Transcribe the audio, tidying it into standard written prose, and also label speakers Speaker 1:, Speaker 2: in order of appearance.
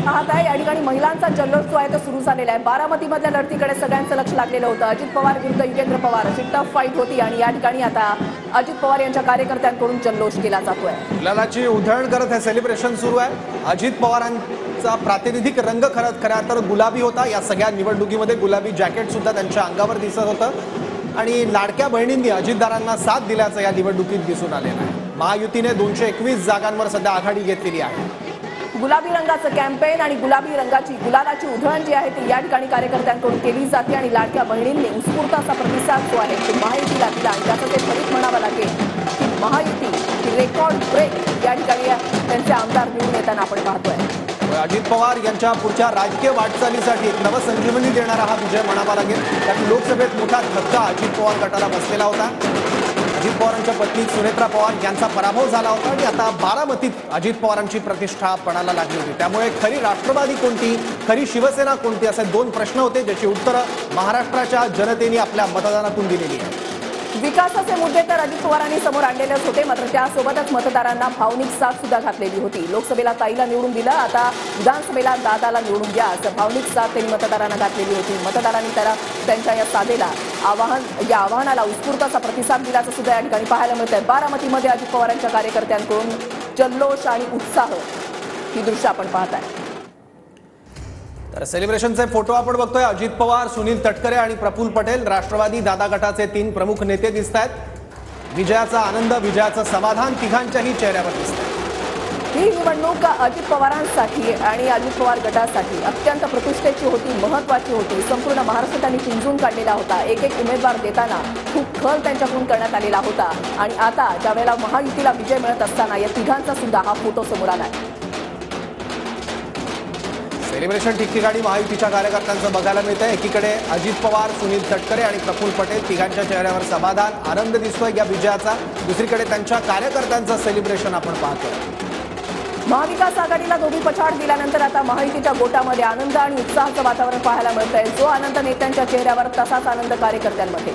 Speaker 1: पाहत आहे या ठिकाणी महिलांचा जल्लोष जो आहे तो सुरू झालेला आहे। बारामतीमधल्या लढतीकडे सगळ्यांचं लक्ष लागलेलं होतं। अजित पवार विरुद्ध युगेंद्र पवार अशी टफ फाईट होती आणि या ठिकाणी आता अजित पवार यांच्या कार्यकर्त्यांकडून जल्लोष केला जातोय।
Speaker 2: गुलालाची उधळण करत हे सेलिब्रेशन सुरू आहे। अजित पवारांचा प्रातिनिधिक रंग खऱ्या तर गुलाबी होता। या सगळ्या निवडणुकीमध्ये गुलाबी जॅकेट सुद्धा त्यांच्या अंगावर दिसत होतं आणि लाडक्या बहिणींनी अजितदारांना साथ दिल्याचं या निवडणुकीत दिसून आलेलं आहे। महायुतीने 221 जागांवर सध्या आघाडी घेतलेली आहे।
Speaker 1: गुलाबी रंगाचं कॅम्पेन आणि गुलालाची उधळण जी आहे ती या ठिकाणी कार्यकर्त्यांकडून केली जाते आणि लाडक्या बहिणींनी उत्स्फूर्त असा प्रतिसाद जो आहे तो महायुतीला दिला आणि त्याचं ते फलित म्हणावं लागेल की महायुती रेकॉर्ड ब्रेक या ठिकाणी त्यांचे आमदार निवडून येताना आपण पाहतोय।
Speaker 2: अजित पवार यांच्या पुढच्या राजकीय वाटचालीसाठी एक नवसंजीवनी देणारा हा विजय म्हणावा लागेल। कारण लोकसभेत मोठा धक्का अजित पवार गटाला बसलेला होता। अजित पवारांच्या पत्नी सुनेत्रा पवार यांचा पराभव झाला होता आणि आता बारामतीत अजित पवारांची प्रतिष्ठा पणाला लागली होती। त्यामुळे खरी राष्ट्रवादी कोणती, खरी शिवसेना कोणती असे दोन प्रश्न होते ज्याची उत्तरं महाराष्ट्राच्या जनतेने आपल्या मतदानातून दिलेली आहे।
Speaker 1: विकासाचे मुद्दे तर अजित पवारांनी समोर आणलेलेच होते, मात्र त्यासोबतच मतदारांना भावनिक साथ सुद्धा घातलेली होती। लोकसभेला ताईला निवडून दिलं, आता विधानसभेला दादाला निवडून द्या असं भावनिक साथ त्यांनी मतदारांना घातलेली होती। मतदारांनी त्यांच्या या साधेला आवाहनाला उत्स्फूर्त असा प्रतिसाद दिल्याचं सुद्धा या ठिकाणी पाहायला मिळतंय। बारामतीमध्ये अजित पवारांच्या कार्यकर्त्यांकडून जल्लोष आणि उत्साह ही दृश्य आपण पाहताय।
Speaker 2: तर सेलिब्रेशनचे फोटो आपण बघतोय। अजित पवार, सुनील तटकरे आणि प्रफुल्ल पटेल राष्ट्रवादी दादा गटाचे 3 प्रमुख नेते दिसत आहेत। विजयाचा आनंद, विजयाचं समाधान तिघांच्याही चेहऱ्यावर दिसतंय।
Speaker 1: ही निवडणूक अजित पवारांसाठी आणि अजित पवार गटासाठी अत्यंत प्रतिष्ठेची होती, महत्त्वाची होती। संपूर्ण महाराष्ट्र त्यांनी पिंजून काढलेला होता। एक उमेदवार देताना खूप खल त्यांच्याकडून करण्यात आलेला होता आणि आता ज्यावेळेला महायुतीला विजय मिळत असताना या तिघांचा सुद्धा हा फोटो समोर आलाय।
Speaker 2: सेलिब्रेशन ठिकठिकाणी महायुतीच्या कार्यकर्त्यांचं बघायला मिळतंय। एकीकडे अजित पवार, सुनील तटकरे आणि प्रफुल्ल पटेल तिघांच्या चेहऱ्यावर समाधान, आनंद दिसतोय या विजयाचा। दुसरीकडे त्यांच्या कार्यकर्त्यांचं सेलिब्रेशन आपण पाहतोय।
Speaker 1: महाविकास आघाडीला दोन्ही पछाड दिल्यानंतर आता महायुतीच्या गोटामध्ये आनंद आणि उत्साहाचं वातावरण पाहायला मिळतंय। जो आनंद नेत्यांच्या चेहऱ्यावर तसाच आनंद कार्यकर्त्यांमध्ये।